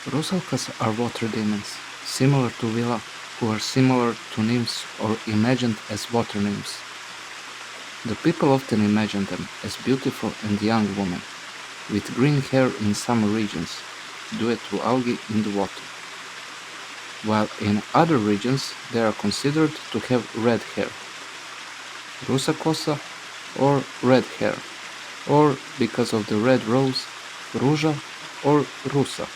Rusalkas are water demons, similar to Vila, who are similar to nymphs or imagined as water nymphs. The people often imagine them as beautiful and young women, with green hair in some regions, due to algae in the water, while in other regions they are considered to have red hair, rusakosa, or red hair, or because of the red rose, ruža or rusa.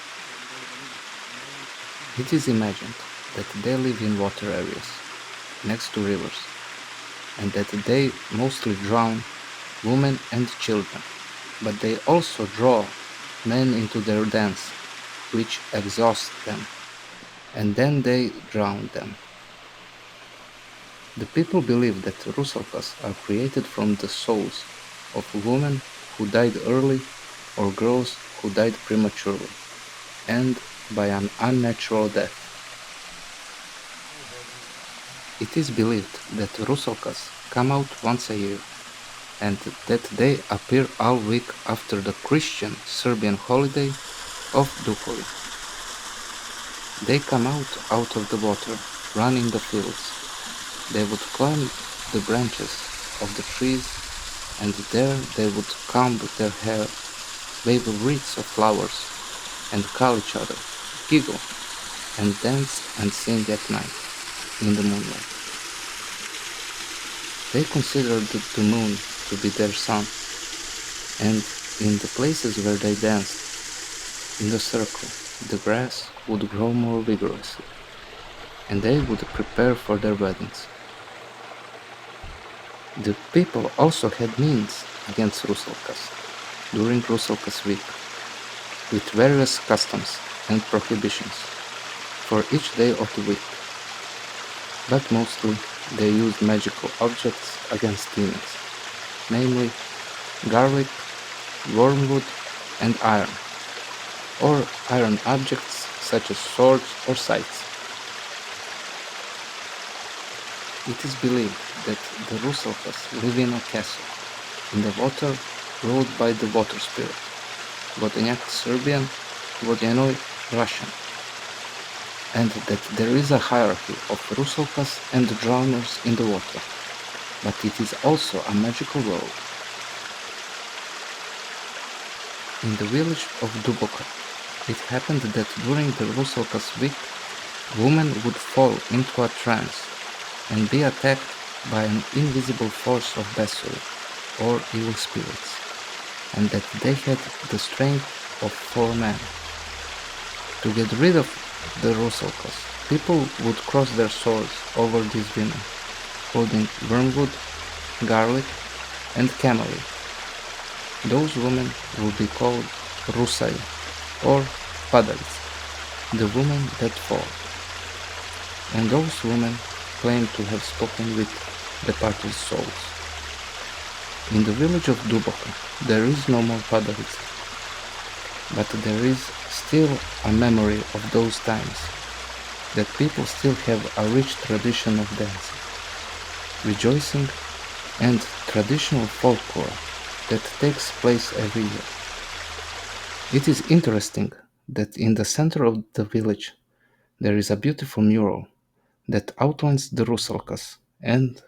It is imagined that they live in water areas, next to rivers, and that they mostly drown women and children, but they also draw men into their dance, which exhausts them, and then they drown them. The people believe that Rusalkas are created from the souls of women who died early or girls who died prematurely, and by an unnatural death. It is believed that Rusalkas come out once a year, and that they appear all week after the Christian Serbian holiday of Dupoli. They come out of the water, run in the fields. They would climb the branches of the trees, and there they would comb their hair, wave wreaths of flowers, and call each other, giggle, and dance and sing at night, in the moonlight. They considered the moon to be their sun, and in the places where they danced, in the circle, the grass would grow more vigorously, and they would prepare for their weddings. The people also had means against Rusalkas during Rusalkas week, with various customs and prohibitions for each day of the week, but mostly they used magical objects against demons, namely garlic, wormwood, and iron, or iron objects such as swords or scythes. It is believed that the Rusalkas live in a castle, in the water ruled by the water spirit, Vodenjak Serbian, Vodenoj Russian, and that there is a hierarchy of Rusalkas and drowners in the water, but it is also a magical world. In the village of Duboka, it happened that during the Rusalkas week, women would fall into a trance and be attacked by an invisible force of Besuri, or evil spirits, and that they had the strength of 4 men. To get rid of the Rusalkas, people would cross their swords over these women, holding wormwood, garlic, and camellia. Those women would be called Rusai, or Padalice, the women that fall. And those women claim to have spoken with departed souls. In the village of Duboka, there is no more Padalice, but there is still a memory of those times, that people still have a rich tradition of dancing, rejoicing, and traditional folklore that takes place every year. It is interesting that in the center of the village there is a beautiful mural that outlines the Rusalkas and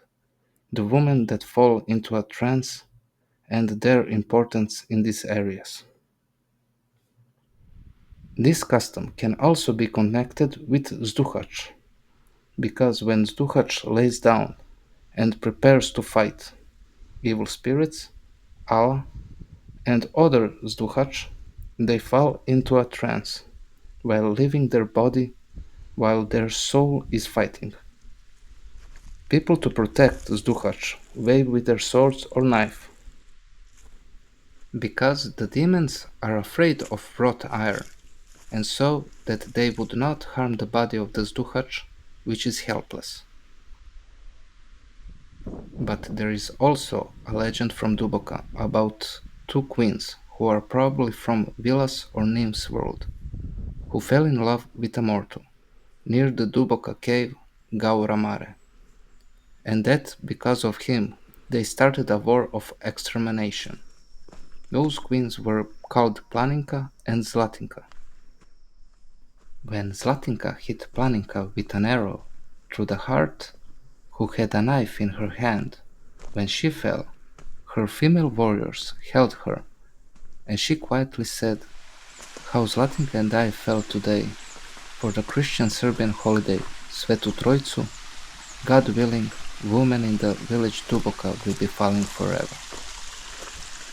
the women that fall into a trance and their importance in these areas. This custom can also be connected with Zduhac, because when Zduhac lays down and prepares to fight evil spirits, Allah, and other Zduhac, they fall into a trance while leaving their body while their soul is fighting. People to protect Zduhac wave with their swords or knife, because the demons are afraid of wrought iron, and so that they would not harm the body of the Zduhac, which is helpless. But there is also a legend from Duboka about 2 queens who are probably from Vilas or Nymph's world, who fell in love with a mortal near the Duboka cave Gaura Mare, and that because of him they started a war of extermination. Those queens were called Planinka and Zlatinka. When Zlatinka hit Planinka with an arrow through the heart, who had a knife in her hand, when she fell, her female warriors held her, and she quietly said, "How Zlatinka and I fell today, for the Christian Serbian holiday, Svetu Trojicu, God willing, women in the village Duboka will be falling forever."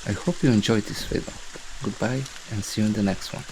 I hope you enjoyed this video. Goodbye and see you in the next one.